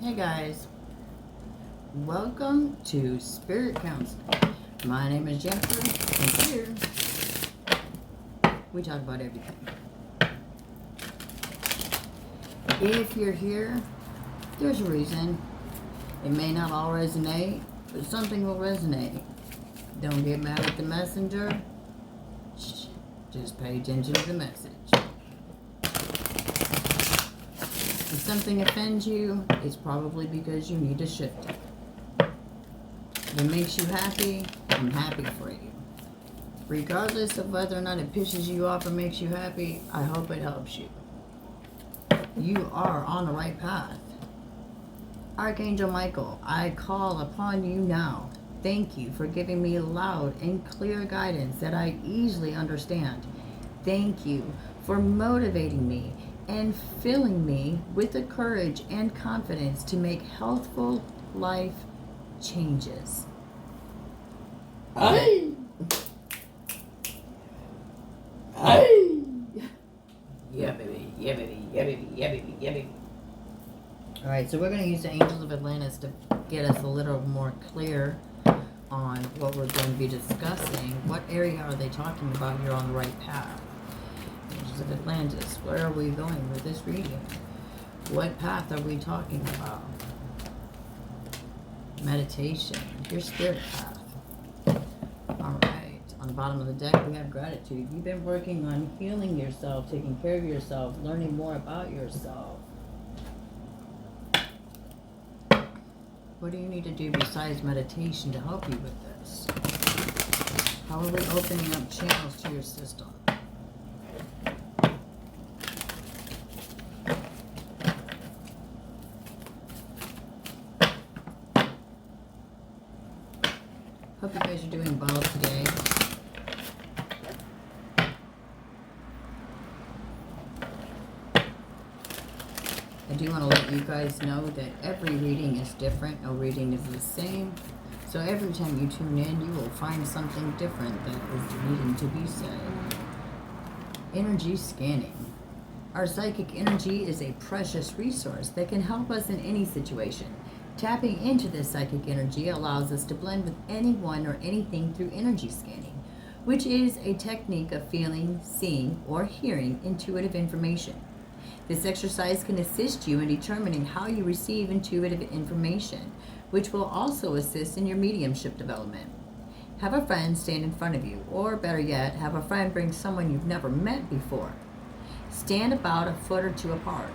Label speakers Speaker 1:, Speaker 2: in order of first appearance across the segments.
Speaker 1: Hey guys, welcome to Spirit Council. My name is Jennifer, and here we talk about everything. If you're here, there's a reason. It may not all resonate, but something will resonate. Don't get mad at the messenger. Just pay attention to the message. If something offends you, it's probably because you need to shift it. If it makes you happy, I'm happy for you. Regardless of whether or not it pisses you off or makes you happy, I hope it helps you. You are on the right path. Archangel Michael, I call upon you now. Thank you for giving me loud and clear guidance that I easily understand. Thank you for motivating me and filling me with the courage and confidence to make healthful life changes.
Speaker 2: Aye.
Speaker 1: Yeah, baby. Yeah, baby. Yeah, baby. Yeah, baby. Yeah, baby. All right, so we're going to use the Angels of Atlantis to get us a little more clear on what we're going to be discussing. What area are they talking about here on the right path? Angels of Atlantis, where are we going with this reading? What path are we talking about? Meditation, your spirit path. All right, on the bottom of the deck we have gratitude. You've been working on healing yourself, taking care of yourself, learning more about yourself. What do you need to do besides meditation to help you with this? How are we opening up channels to your system? Hope you guys are doing well today. I do want to let you guys know that every reading is different. No reading is the same. So every time you tune in, you will find something different that is needing to be said. Energy scanning. Our psychic energy is a precious resource that can help us in any situation. Tapping into this psychic energy allows us to blend with anyone or anything through energy scanning, which is a technique of feeling, seeing, or hearing intuitive information. This exercise can assist you in determining how you receive intuitive information, which will also assist in your mediumship development. Have a friend stand in front of you, or better yet, have a friend bring someone you've never met before. Stand about a foot or two apart.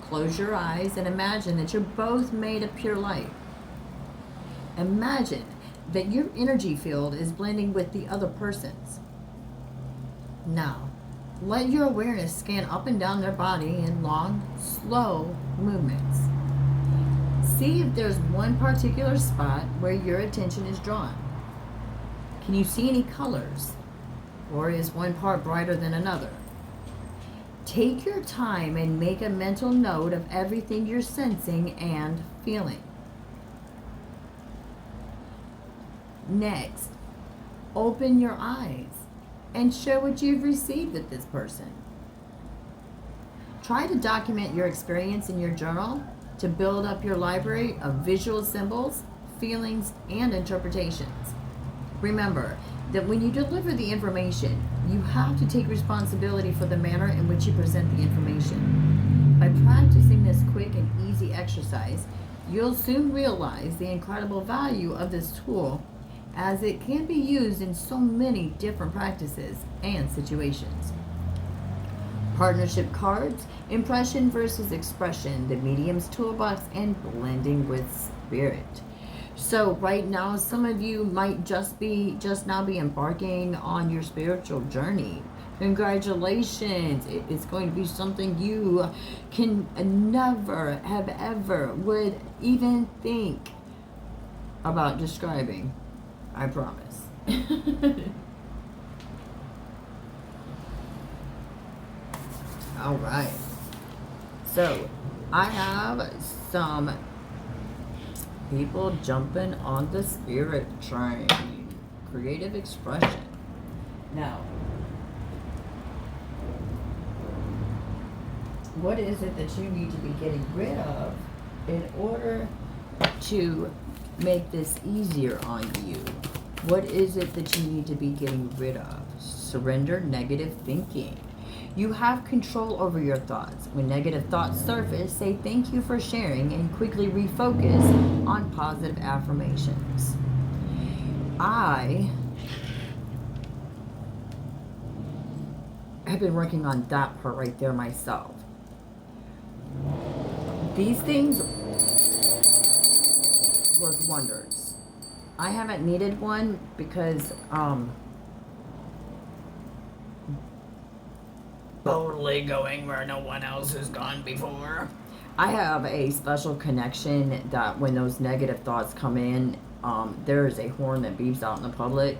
Speaker 1: Close your eyes and imagine that you're both made of pure light. Imagine that your energy field is blending with the other person's. Now, let your awareness scan up and down their body in long, slow movements. See if there's one particular spot where your attention is drawn. Can you see any colors? Or is one part brighter than another? Take your time and make a mental note of everything you're sensing and feeling. Next, open your eyes and show what you've received with this person. Try to document your experience in your journal to build up your library of visual symbols, feelings, and interpretations. Remember that when you deliver the information, you have to take responsibility for the manner in which you present the information. By practicing this quick and easy exercise, you'll soon realize the incredible value of this tool, as it can be used in so many different practices and situations. Partnership cards, impression versus expression, the medium's toolbox, and blending with spirit. So right now, some of you might just now be embarking on your spiritual journey. Congratulations. It's going to be something you can never have ever would even think about describing. I promise. All right. So I have some people jumping on the spirit train. Creative expression. Now, what is it that you need to be getting rid of In order to make this easier on you, what is it that you need to be getting rid of? Surrender negative thinking. You have control over your thoughts. When negative thoughts surface, say thank you for sharing and quickly refocus on positive affirmations. I have been working on that part right there myself. These things work wonders. I haven't needed one because totally going where no one else has gone before. I have a special connection that when those negative thoughts come in, there is a horn that beeps out in the public,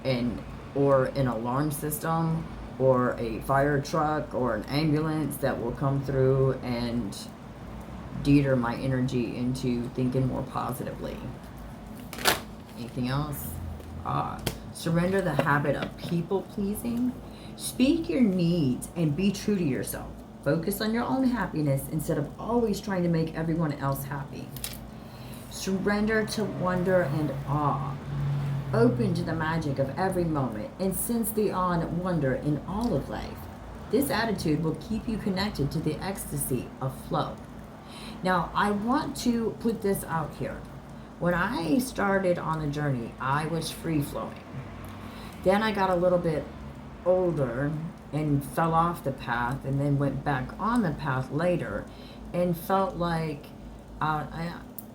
Speaker 1: and or an alarm system, or a fire truck, or an ambulance that will come through and deter my energy into thinking more positively. Anything else? Surrender the habit of people pleasing. Speak your needs and be true to yourself. Focus on your own happiness instead of always trying to make everyone else happy. Surrender to wonder and awe. Open to the magic of every moment and sense the awe and wonder in all of life. This attitude will keep you connected to the ecstasy of flow. Now, I want to put this out here. When I started on the journey, I was free flowing. Then I got a little bit older and fell off the path, and then went back on the path later and felt like out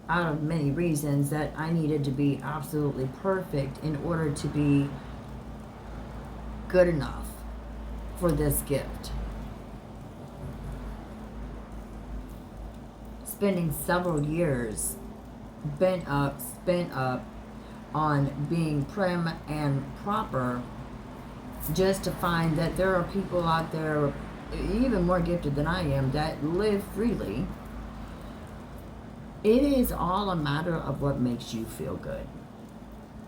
Speaker 1: of many reasons that I needed to be absolutely perfect in order to be good enough for this gift. Spending several years spent up on being prim and proper, just to find that there are people out there even more gifted than I am that live freely. It is all a matter of what makes you feel good.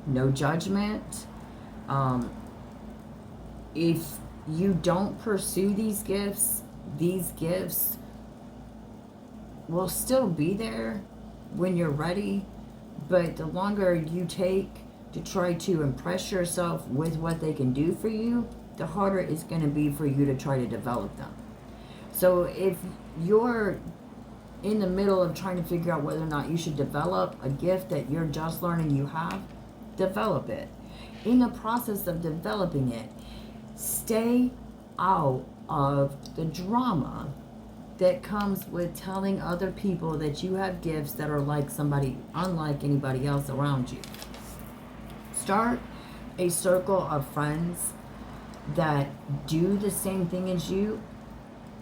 Speaker 1: No judgment. If you don't pursue these gifts will still be there when you're ready, but the longer you take to try to impress yourself with what they can do for you, the harder it's going to be for you to try to develop them. So if you're in the middle of trying to figure out whether or not you should develop a gift that you're just learning you have, develop it. In the process of developing it, stay out of the drama that comes with telling other people that you have gifts that are like somebody unlike anybody else around you. Start a circle of friends that do the same thing as you,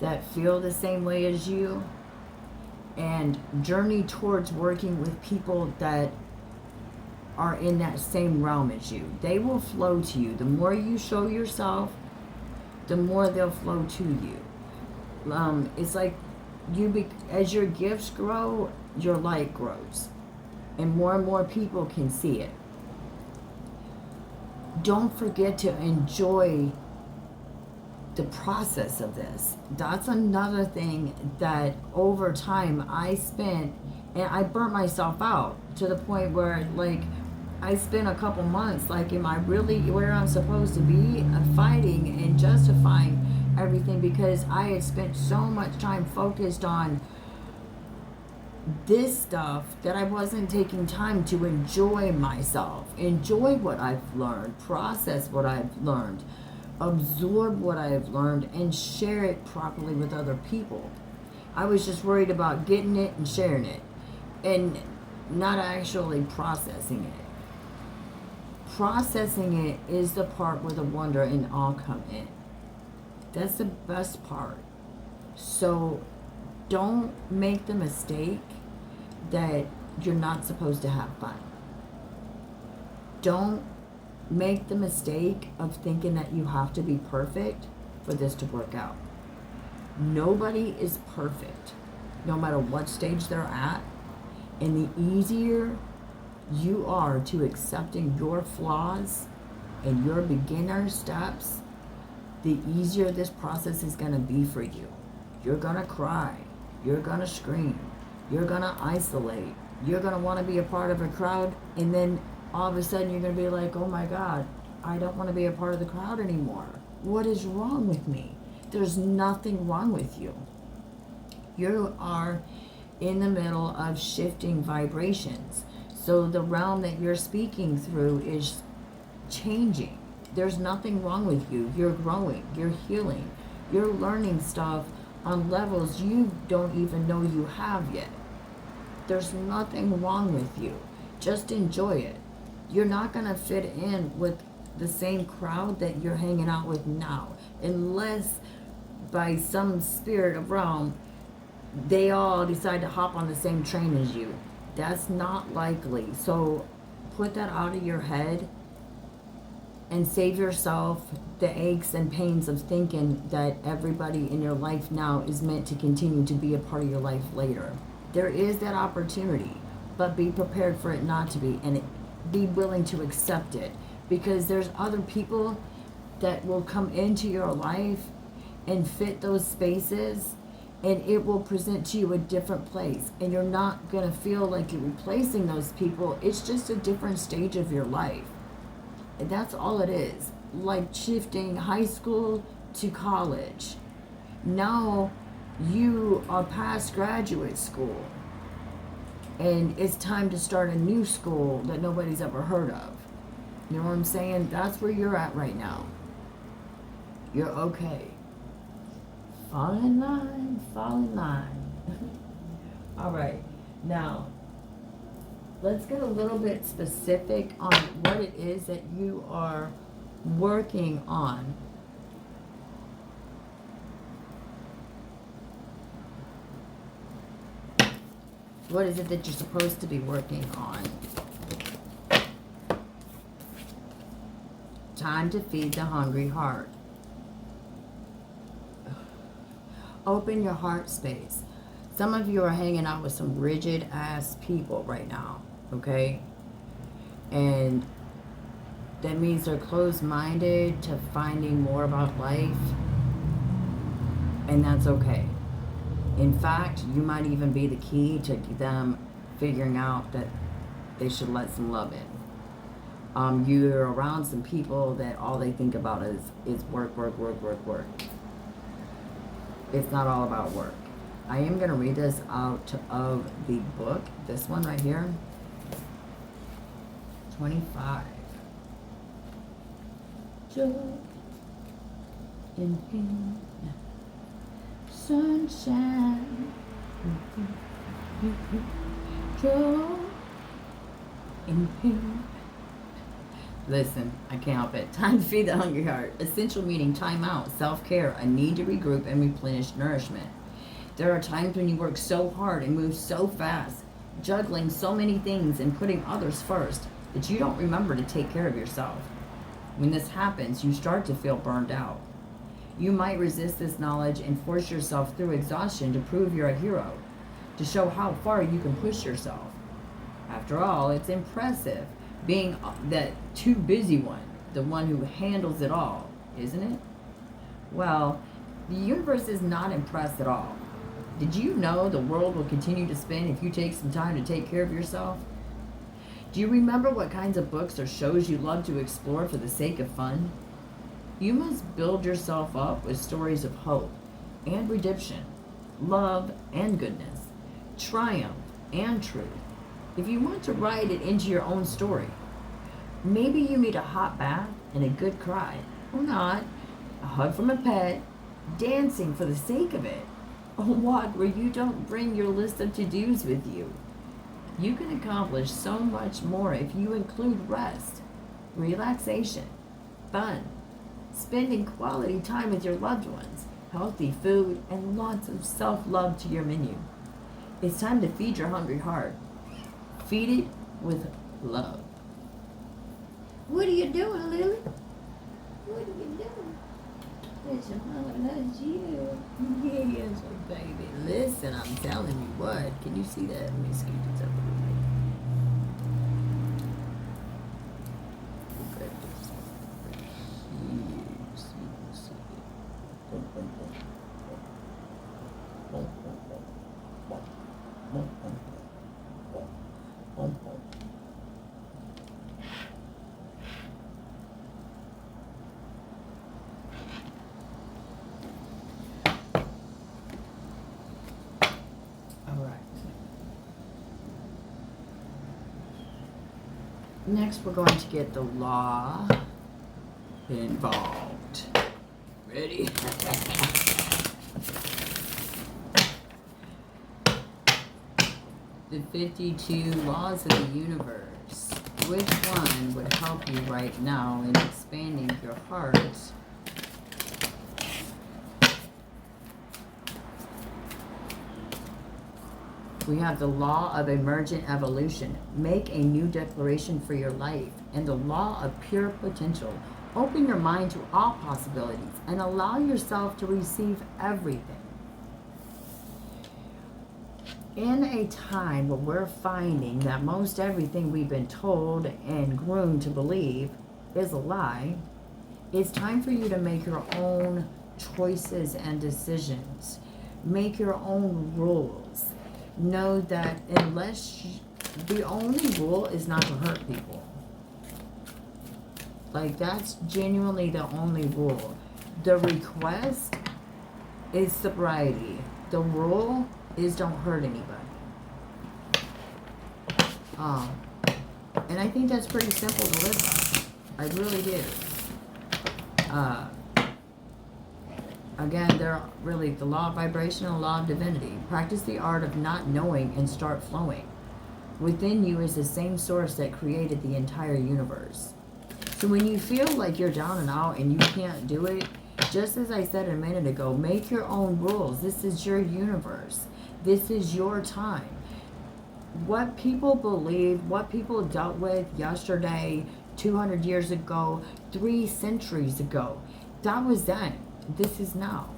Speaker 1: that feel the same way as you, and journey towards working with people that are in that same realm as you. They will flow to you. The more you show yourself, the more they'll flow to you. It's like as your gifts grow, your light grows, and more people can see it. Don't forget to enjoy the process of this. That's another thing that over time I spent, and I burnt myself out to the point where, like, I spent a couple months, like, am I really where I'm supposed to be? Fighting and justifying everything because I had spent so much time focused on this stuff that I wasn't taking time to enjoy myself, enjoy what I've learned, process what I've learned, absorb what I've learned, and share it properly with other people. I was just worried about getting it and sharing it and not actually processing it. Processing it is the part where the wonder and awe come in. That's the best part. So don't make the mistake that you're not supposed to have fun. Don't make the mistake of thinking that you have to be perfect for this to work out. Nobody is perfect, no matter what stage they're at. And the easier you are to accepting your flaws and your beginner steps, the easier this process is going to be for you. You're going to cry. You're going to scream. You're going to isolate. You're going to want to be a part of a crowd, and then all of a sudden you're going to be like, oh my God, I don't want to be a part of the crowd anymore. What is wrong with me? There's nothing wrong with you. You are in the middle of shifting vibrations. So the realm that you're speaking through is changing. There's nothing wrong with you. You're growing. You're healing. You're learning stuff on levels you don't even know you have yet. There's nothing wrong with you. Just enjoy it. You're not going to fit in with the same crowd that you're hanging out with now, unless by some spirit of realm they all decide to hop on the same train as you. That's not likely. So put that out of your head and save yourself the aches and pains of thinking that everybody in your life now is meant to continue to be a part of your life later. There is that opportunity, but be prepared for it not to be, and be willing to accept it, because there's other people that will come into your life and fit those spaces, and it will present to you a different place, and you're not going to feel like you're replacing those people. It's just a different stage of your life, and that's all it is. Like shifting high school to college. Now you are past graduate school, and it's time to start a new school that nobody's ever heard of. You know what I'm saying? That's where you're at right now. You're okay. Fall in line, fall in line. All right, now let's get a little bit specific on what it is that you are working on. What is it that you're supposed to be working on? Time to feed the hungry heart. Open your heart space. Some of you are hanging out with some rigid ass people right now, okay? And that means they're closed-minded to finding more about life, and that's okay. In fact, you might even be the key to them figuring out that they should let some love in. You're around some people that all they think about is work, work, work, work, work. It's not all about work. I am going to read this out of the book. This one right here. 25. Joy in pain. Sunshine. Joy in pain. Listen, I can't help it. Time to feed the hungry heart. Essential meaning time out, self-care, a need to regroup and replenish nourishment. There are times when you work so hard and move so fast, juggling so many things and putting others first, that you don't remember to take care of yourself. When this happens, you start to feel burned out. You might resist this knowledge and force yourself through exhaustion to prove you're a hero, to show how far you can push yourself. After all, it's impressive being that too busy one, the one who handles it all, isn't it? Well, the universe is not impressed at all. Did you know the world will continue to spin if you take some time to take care of yourself? Do you remember what kinds of books or shows you love to explore for the sake of fun? You must build yourself up with stories of hope and redemption, love and goodness, triumph and truth. If you want to write it into your own story, maybe you need a hot bath and a good cry, or not, a hug from a pet, dancing for the sake of it, a walk where you don't bring your list of to-dos with you. You can accomplish so much more if you include rest, relaxation, fun, spending quality time with your loved ones, healthy food, and lots of self-love to your menu. It's time to feed your hungry heart. Feed it with love. What are you doing, Lily? What are you doing? It's your mama loves you. Yes, baby. Listen, I'm telling you what. Can you see that? Let me scoot this up a little bit. Okay, this here, so you can see it. Boom, boom, boom. Boom, boom, boom. Boom, boom, boom. Next, we're going to get the law involved. Ready? The 52 laws of the universe. Which one would help you right now in expanding your heart? We have the law of emergent evolution. Make a new declaration for your life. And the law of pure potential. Open your mind to all possibilities and allow yourself to receive everything. In a time where we're finding that most everything we've been told and groomed to believe is a lie, it's time for you to make your own choices and decisions. Make your own rules. Know that the only rule is not to hurt people. Like, that's genuinely the only rule. The request is sobriety. The rule is don't hurt anybody. And I think that's pretty simple to live by. I really do. Again, they're really the law of vibration and the law of divinity. Practice the art of not knowing and start flowing. Within you is the same source that created the entire universe. So when you feel like you're down and out and you can't do it, just as I said a minute ago, make your own rules. This is your universe. This is your time. What people believe, what people dealt with yesterday, 200 years ago, 3 centuries ago, that was then. This is now.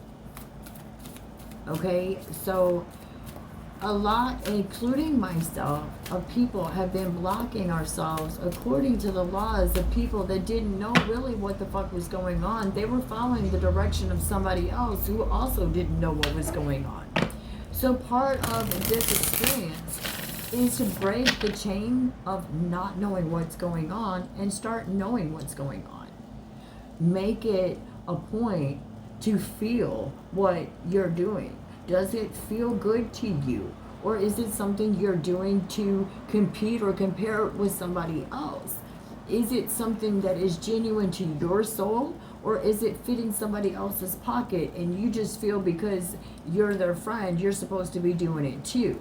Speaker 1: Okay? So a lot, including myself, of people have been blocking ourselves according to the laws of people that didn't know really what the fuck was going on. They were following the direction of somebody else who also didn't know what was going on. So part of this experience is to break the chain of not knowing what's going on and start knowing what's going on. Make it a point to feel what you're doing. Does it feel good to you? Or is it something you're doing to compete or compare with somebody else? Is it something that is genuine to your soul? Or is it fitting somebody else's pocket and you just feel because you're their friend, you're supposed to be doing it too?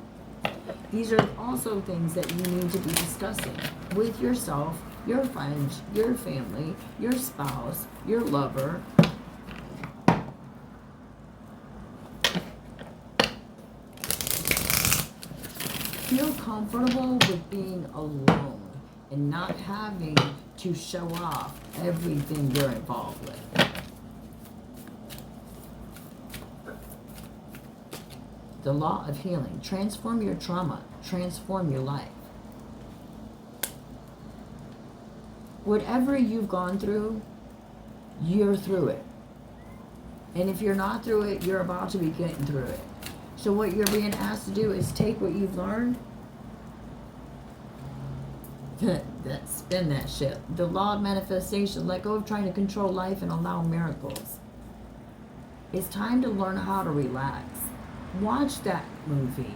Speaker 1: These are also things that you need to be discussing with yourself, your friends, your family, your spouse, your lover. Feel comfortable with being alone and not having to show off everything you're involved with. The law of healing. Transform your trauma. Transform your life. Whatever you've gone through, you're through it. And if you're not through it, you're about to be getting through it. So what you're being asked to do is take what you've learned, spin that shit. The law of manifestation. Let go of trying to control life and allow miracles. It's time to learn how to relax. Watch that movie.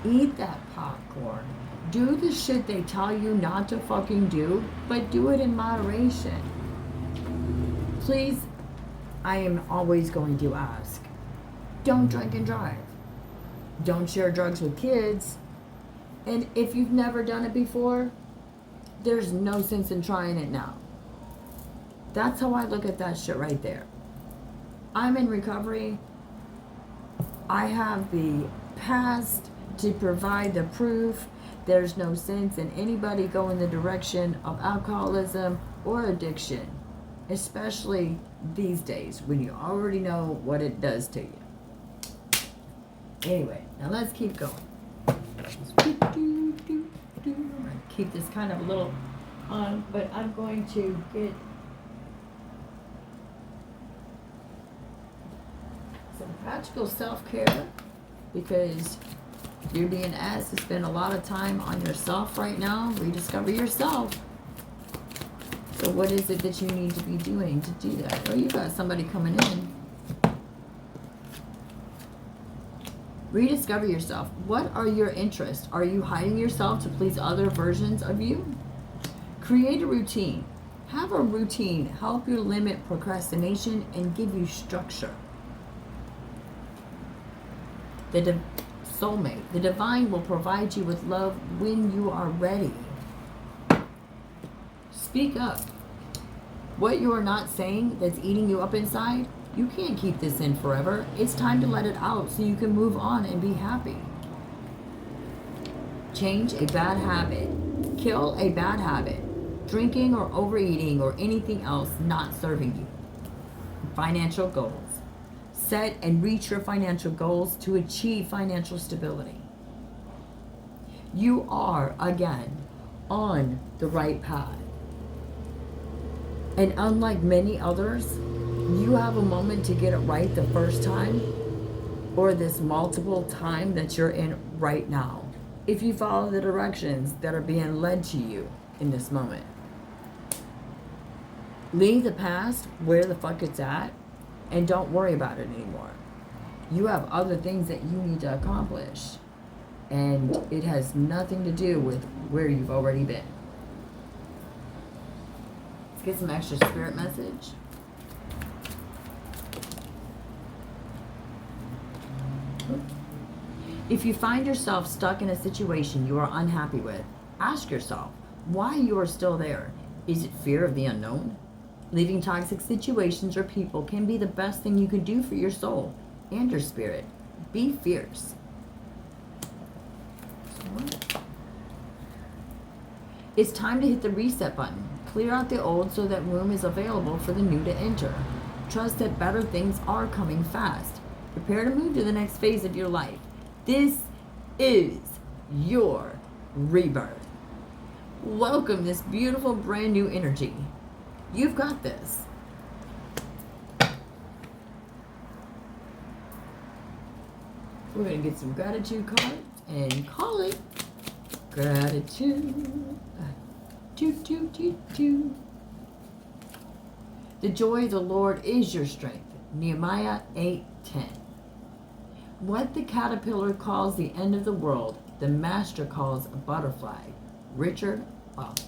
Speaker 1: Eat that popcorn. Do the shit they tell you not to fucking do, but do it in moderation. Please, I am always going to ask. Don't drink and drive. Don't share drugs with kids. And if you've never done it before, there's no sense in trying it now. That's how I look at that shit right there. I'm in recovery. I have the past to provide the proof. There's no sense in anybody going the direction of alcoholism or addiction, especially these days when you already know what it does to you. Anyway, now let's keep going. I'm going to keep this kind of a little on, but I'm going to get some practical self-care because you're being asked to spend a lot of time on yourself right now. Rediscover yourself. So what is it that you need to be doing to do that? Oh, you got somebody coming in. Rediscover yourself. What are your interests? Are you hiding yourself to please other versions of you? Create a routine. Have a routine help you limit procrastination and give you structure. The soulmate, the divine will provide you with love when you are ready. Speak up. What you are not saying that's eating you up inside, you can't keep this in forever. It's time to let it out so you can move on and be happy. Change a bad habit. Kill a bad habit. Drinking or overeating or anything else not serving you. Financial goals. Set and reach your financial goals to achieve financial stability. You are, again, on the right path. And unlike many others, you have a moment to get it right the first time or this multiple time that you're in right now. If you follow the directions that are being led to you in this moment. Leave the past where the fuck it's at and don't worry about it anymore. You have other things that you need to accomplish, and it has nothing to do with where you've already been. Let's get some extra spirit message. If you find yourself stuck in a situation you are unhappy with, ask yourself why you are still there. Is it fear of the unknown? Leaving toxic situations or people can be the best thing you can do for your soul and your spirit. Be fierce. It's time to hit the reset button. Clear out the old so that room is available for the new to enter. Trust that better things are coming fast. Prepare to move to the next phase of your life. This is your rebirth. Welcome this beautiful brand new energy. You've got this. We're going to get some gratitude cards and call it gratitude. The joy of the Lord is your strength. Nehemiah 8:10. What the caterpillar calls the end of the world, the master calls a butterfly. Richard Bach.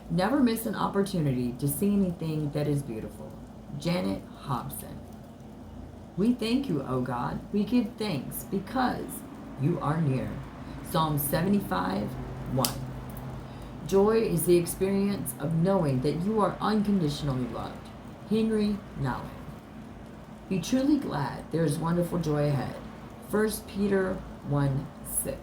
Speaker 1: Never miss an opportunity to see anything that is beautiful. Janet Hobson. We thank you, O God. We give thanks because you are near. Psalm 75:1. Joy is the experience of knowing that you are unconditionally loved. Henry Nouwen. Be truly glad there is wonderful joy ahead. 1 Peter 1:6.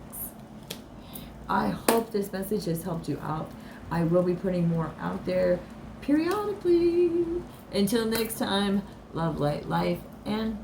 Speaker 1: I hope this message has helped you out. I will be putting more out there periodically. Until next time, love, light, life, and